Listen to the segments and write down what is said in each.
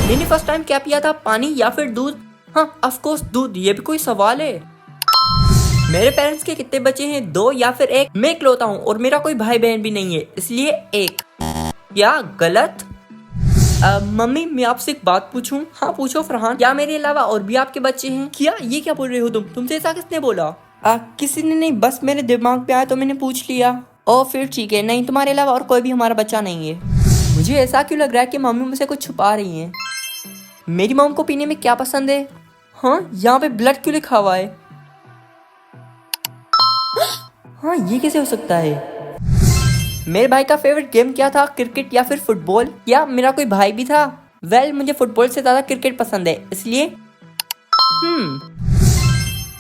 मैंने first time क्या पिया था, पानी या फिर दूध? हाँ ऑफ कोर्स दूध, ये भी कोई सवाल है? मेरे पेरेंट्स के कितने बच्चे हैं, 2 या फिर 1? मैं इकलौता हूँ और मेरा कोई भाई बहन भी नहीं है, इसलिए 1। क्या गलत? मम्मी मैं आपसे एक बात पूछूं? हाँ पूछो फरहान। क्या मेरे अलावा और भी आपके बच्चे हैं? क्या ये क्या बोल रहे हो तुमसे ऐसा किसने बोला? किसी ने नहीं, बस मेरे दिमाग पे आया तो मैंने पूछ लिया। ओ फिर ठीक है, नहीं तुम्हारे अलावा और कोई भी हमारा बच्चा नहीं है। मुझे ऐसा क्यों लग रहा है कि मम्मी मुझसे कुछ छुपा रही हैं। मेरी मॉम को पीने में क्या पसंद है? हाँ यहाँ पे ब्लड क्यों लिखा हुआ है? हाँ ये कैसे हो सकता है? मेरे भाई का फेवरेट गेम क्या था, क्रिकेट या फिर फुटबॉल? या मेरा कोई भाई भी था? वेल मुझे फुटबॉल से ज्यादा क्रिकेट पसंद है, इसलिए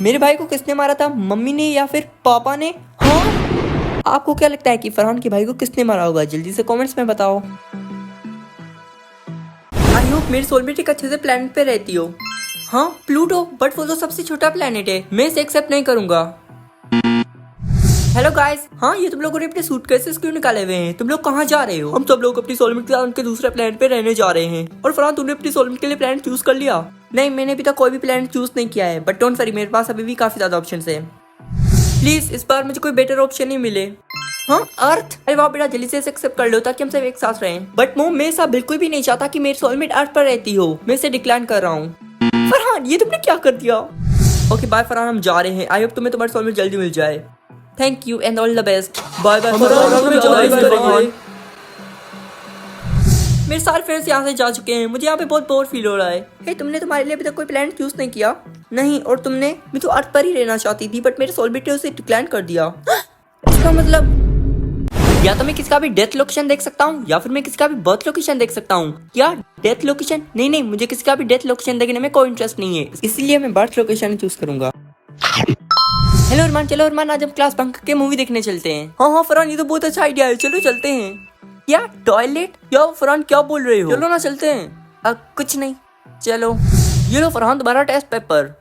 मेरे भाई को किसने मारा था, मम्मी ने या फिर पापा ने? हाँ आपको क्या लगता है कि फरहान के भाई को किसने मारा होगा? जल्दी से कमेंट्स में बताओ। आई होप मेरी सोलमेट एक अच्छे से प्लेनेट पे रहती हो। हाँ प्लूटो, बट वो तो सबसे छोटा प्लेनेट है, मैं इसे एक्सेप्ट नहीं करूंगा। हेलो गाइस, हाँ ये तुम लोगों ने अपने सूटकेसेस क्यों निकाले हुए हैं? तुम लोग कहाँ जा रहे हो? हम सब लोग अपनी सोलमेट के साथ उनके दूसरे प्लेनेट पे रहने जा रहे हैं। और फरहान तूने अपनी सोलमेट के लिए प्लेनेट चूज कर लिया? नहीं मैंने अभी तक कोई भी प्लेनेट चूज नहीं किया है, बट डोंट वरी मेरे पास अभी भी काफी ज्यादा ऑप्शंस हैं। प्लीज इस बार मुझे कोई बेटर ऑप्शन ही मिले। हाँ अर्थ? अरे वाह बेटा, जल्दी से एक्सेप्ट कर लो ताकि हम सब एक साथ रहें। बट मोम मैं ऐसा बिल्कुल भी नहीं चाहता कि मेरी सोलमेट अर्थ पर रहती हो, मैं इसे डिक्लाइन कर रहा हूँ। फरहान ये तुमने क्या कर दिया? ओके बाय फरहान, हम जा रहे हैं। आई होप तुम्हें तुम्हारी सोलमेट जल्दी मिल जाए। Thank you and all the best. Bye bye. मेरे सारे फ्रेंड्स यहाँ से जा चुके हैं, मुझे यहाँ पे बहुत बोर फील हो रहा है। हे तुमने तुम्हारे लिए अभी तक कोई प्लान चूज नहीं किया? नहीं। और तुमने? मैं तो अर्थ पर ही रहना चाहती थी बट मेरे सोलमेट ने उसे डिक्लाइन कर दिया। इसका मतलब या तो मैं किसका भी डेथ लोकेशन देख सकता हूँ या फिर मैं किसका भी बर्थ लोकेशन देख सकता हूँ। क्या डेथ लोकेशन? नहीं मुझे किसका भी डेथ लोकेशन देखने में कोई इंटरेस्ट नहीं है, इसलिए मैं बर्थ लोकेशन चूज करूंगा। हेलो अरमान, चलो अरमान आज हम क्लास बंक के मूवी देखने चलते हैं। हाँ फरहान ये तो बहुत अच्छा आइडिया है, चलो चलते हैं। क्या टॉयलेट? क्या फरहान क्या बोल रहे हो? चलो ना चलते हैं। कुछ नहीं चलो। ये लो फरहान तुम्हारा टेस्ट पेपर।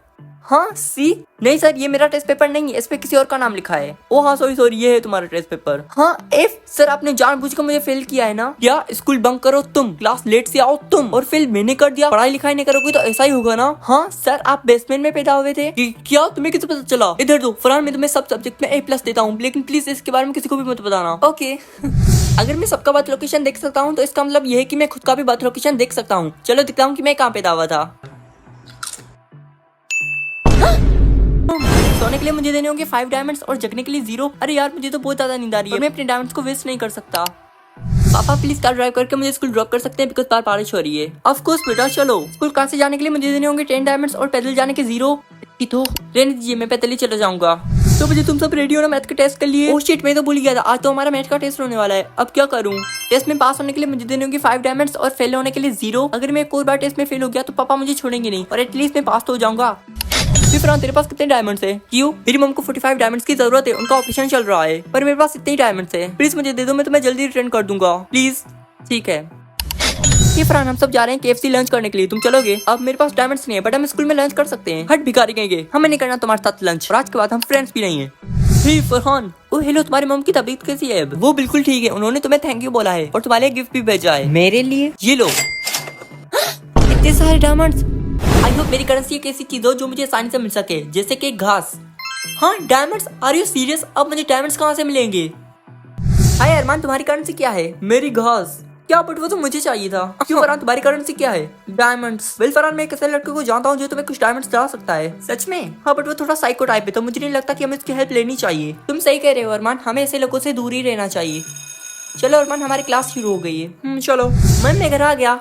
हाँ सी? नहीं सर ये मेरा टेस्ट पेपर नहीं है, इस पे किसी और का नाम लिखा है। ओ हाँ सॉरी ये है तुम्हारा टेस्ट पेपर। हाँ एफ? सर आपने जानबूझकर मुझे फेल किया है ना? क्या स्कूल बंक करो तुम, क्लास लेट से आओ तुम, और फेल मैंने कर दिया? पढ़ाई लिखाई नहीं करोगे तो ऐसा ही होगा ना? हाँ सर आप बेसमेंट में पैदा हुए थे। क्या तुम्हें किसे पता चला? इधर दो फरहान, मैं तुम्हें सब सब्जेक्ट में A+ देता हूँ, लेकिन प्लीज इसके बारे में किसी को भी मत बताना। ओके। अगर मैं सबका बर्थ लोकेशन देख सकता हूँ तो इसका मतलब ये है कि मैं खुद का भी बर्थ लोकेशन देख सकता हूँ। चलो दिखता हूँ कि मैं कहाँ पैदा हुआ था। सोने के लिए मुझे देने होंगे 5 डायमंड्स और जगने के लिए 0। अरे यार मुझे तो बहुत ज्यादा नींद आ रही है, मैं अपने डायमंड्स को वेस्ट नहीं कर सकता। पापा प्लीज कार ड्राइव करके मुझे स्कूल ड्रॉप कर सकते हैं बिकॉज बाहर बारिश हो रही है। ऑफ कोर्स बेटा चलो। स्कूल कार से जाने के लिए मुझे देने होंगे 10 डायमंड्स और पैदल जाने के 0। तो रहने दीजिए, मैं पैदल ही चला जाऊंगा। तो मुझे तुम सब रेडी हो ना मैथ के टेस्ट के लिए? ओह शिट मैं तो भूल गया था, आज तो हमारा मैथ का टेस्ट होने वाला है। अब क्या करूँ? टेस्ट में पास होने के लिए मुझे देने होंगे 5 डायमंड्स और फेल होने के लिए 0। अगर मैं एक और बार टेस्ट में फेल हो गया तो पापा मुझे छोड़ेंगे नहीं और एटलीस्ट मैं पास तो हो जाऊंगा। फरहान तेरे पास कितने डायमंड्स है? क्यों? मेरी मम को 45 डायमंड्स की जरूरत है, उनका ऑपरेशन चल रहा है, पर मेरे पास इतने ही डायमंड्स है। प्लीज मुझे दे दो, मैं तुम्हें जल्दी रिटर्न कर दूंगा प्लीज। ठीक है। ये फरहान हम सब जा रहे हैं KFC लंच करने के लिए, तुम चलोगे? अब मेरे पास डायमंड्स नहीं है बट हम स्कूल में लंच कर सकते हैं। हट भिखारी कहेंगे, हमें नहीं करना तुम्हारे साथ लंच, और आज के बाद हम फ्रेंड्स भी नहीं है। हे फरहान। ओ हेलो, तुम्हारी मम की तबीयत कैसी है? वो बिल्कुल ठीक है, उन्होंने तुम्हें थैंक यू बोला है और तुम्हारे गिफ्ट भी भेजा है। मेरे लिए? ये लो। इतने सारे डायमंड्स। आई होप मेरी करेंसी एक ऐसी चीज हो जो मुझे आसानी से मिल सके, जैसे कि घास। हाँ डायमंड्स? Are you serious? अब मुझे डायमंड्स कहाँ से मिलेंगे? हाय अरमान तुम्हारी करेंसी क्या है? मेरी घास। क्या? बट वो तो मुझे चाहिए था। क्यों फरहान तुम्हारी करेंसी क्या है? डायमंड्स। वेल फरहान मैं एक ऐसे लड़के को जानता हूँ जो तुम्हें कुछ डायमंड्स ला सकता है। सच में? हाँ बट वो थोड़ा साइको टाइप है तो मुझे नहीं लगता कि हमें उसकी हेल्प लेनी चाहिए। तुम सही कह रहे हो अरमान, हमें ऐसे लोगों से दूर ही रहना चाहिए। चलो अरमान हमारी क्लास शुरू हो गई है। चलो। मम्मी मैं घर आ गया।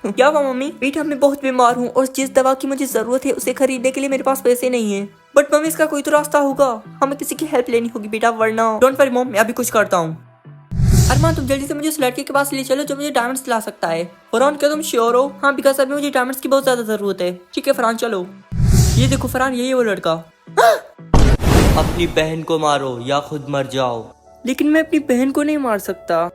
क्या हुआ मम्मी? बेटा मैं बहुत बीमार हूँ और जिस दवा की मुझे जरूरत है उसे खरीदने के लिए मेरे पास पैसे नहीं है। बट मम्मी इसका कोई तो रास्ता होगा, हमें किसी की हेल्प लेनी होगी बेटा, वरना। डोंट वरी मॉम, मैं अभी कुछ करता हूँ। अरमान तुम जल्दी से मुझे उस लड़के के पास ले चलो जो मुझे डायमंड्स ला सकता है। फरहान क्या तुम श्योर हो? हाँ बिकॉज अभी मुझे डायमंड्स की बहुत ज्यादा जरूरत है। ठीक है फरहान चलो। ये देखो फरहान, यही है वो लड़का। अपनी बहन को मारो या खुद मर जाओ। लेकिन मैं अपनी बहन को नहीं मार सकता।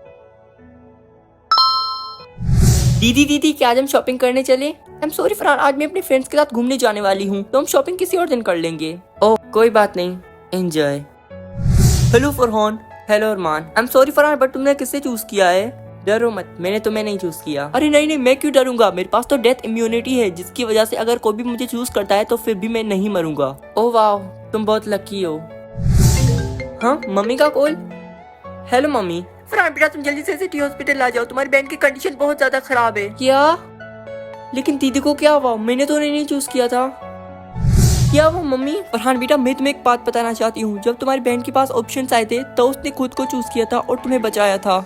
दीदी क्या आज हम शॉपिंग करने चले? आई एम सॉरी फरहान, आज मैं अपने फ्रेंड्स के साथ घूमने जाने वाली हूँ, तो हम शॉपिंग किसी और दिन कर लेंगे। ओह कोई बात नहीं, enjoy. Hello Farhan. Hello Armaan. I am sorry Farhan but तुमने किससे चूज किया है? डरो मत, मैंने तुम्हें नहीं चूज किया। अरे नहीं नहीं, मैं क्यों डरूंगा, मेरे पास तो डेथ इम्यूनिटी है, जिसकी वजह से अगर कोई भी मुझे चूज करता है तो फिर भी मैं नहीं मरूंगा। ओह वाह, तुम बहुत लकी हो। हाँ, मम्मी का कॉल। Hello mummy. फरहान बेटा, तुम जल्दी से सिटी हॉस्पिटल आ जाओ, तुम्हारी बहन की कंडीशन बहुत ज्यादा खराब है। क्या? लेकिन दीदी को क्या हुआ? मैंने तो नहीं चूज किया था। क्या हुआ मम्मी? फरहान बेटा, मैं तुम्हें एक बात बताना चाहती हूँ, जब तुम्हारी बहन के पास ऑप्शंस आए थे तो उसने खुद को चूज किया था और तुम्हें बचाया था।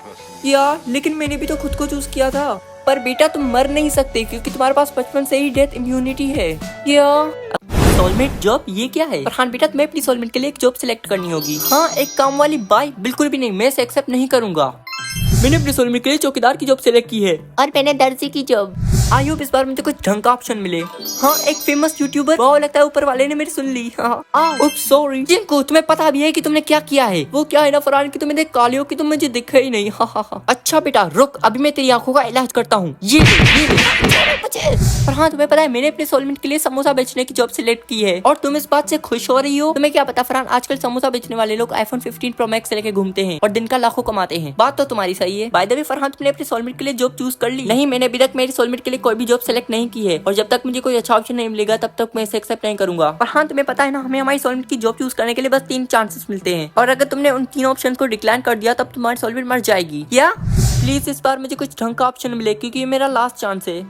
क्या? लेकिन मैंने भी तो खुद को चूज किया था। पर बेटा, तुम मर नहीं सकते क्योंकि तुम्हारे पास बचपन से ही डेथ इम्यूनिटी है। क्या? सोलमेट जॉब, ये क्या है? फरहान बेटा, तुम्हें अपनी सोलमेट के लिए एक जॉब सिलेक्ट करनी होगी। हाँ, एक काम वाली बाई? बिल्कुल भी नहीं, मैं इसे एक्सेप्ट नहीं करूंगा। मैंने अपने सोलमेट के लिए चौकीदार की जॉब सिलेक्ट की है। और मैंने दर्जी की जॉब। आई होप इस बार मुझे कुछ ढंग का ऑप्शन मिले। हाँ, एक फेमस यूट्यूबर। वो लगता है ऊपर वाले ने मेरी सुन ली। हाँ, सॉरी जिनको, तुम्हें पता भी है कि तुमने क्या किया है। वो क्या है ना फरहान, की तुम्हें देख काले हो कि तुम मुझे दिखे ही नहीं। हाँ। अच्छा बेटा रुक, अभी मैं तेरी आंखों का इलाज करता हूँ। ये फरहान, तुम्हें पता है मैंने अपने सोलमेट के लिए समोसा बेचने की जॉब सिलेक्ट की है और तुम इस बात से खुश हो रही हो? तुम्हें क्या पता फरहान, आजकल समोसा बेचने वाले लोग iPhone 15 Pro Max लेके घूमते हैं और दिन का लाखों कमाते हैं। बात तो तुम्हारी सही है। बाय द वे फरहान, तुमने अपने सोलमेट के लिए जॉब चूज कर ली? नहीं, मैंने अभी तक मेरी सोलमेट के लिए कोई भी जॉब सेलेक्ट नहीं की है और जब तक मुझे कोई अच्छा ऑप्शन नहीं मिलेगा तब तक मैं इसे एक्सेप्ट नहीं करूंगा। फरहान, तुम्हें पता है ना, हमें हमारी सोलमेट की जॉब चूज करने के लिए बस 3 चांसेस मिलते हैं और अगर तुमने उन 3 ऑप्शन को डिक्लाइन कर दिया तब तुम्हारी सोलमेट मर जाएगी। क्या? प्लीज इस बार मुझे कुछ ढंग का ऑप्शन मिले क्योंकि ये मेरा लास्ट चांस है।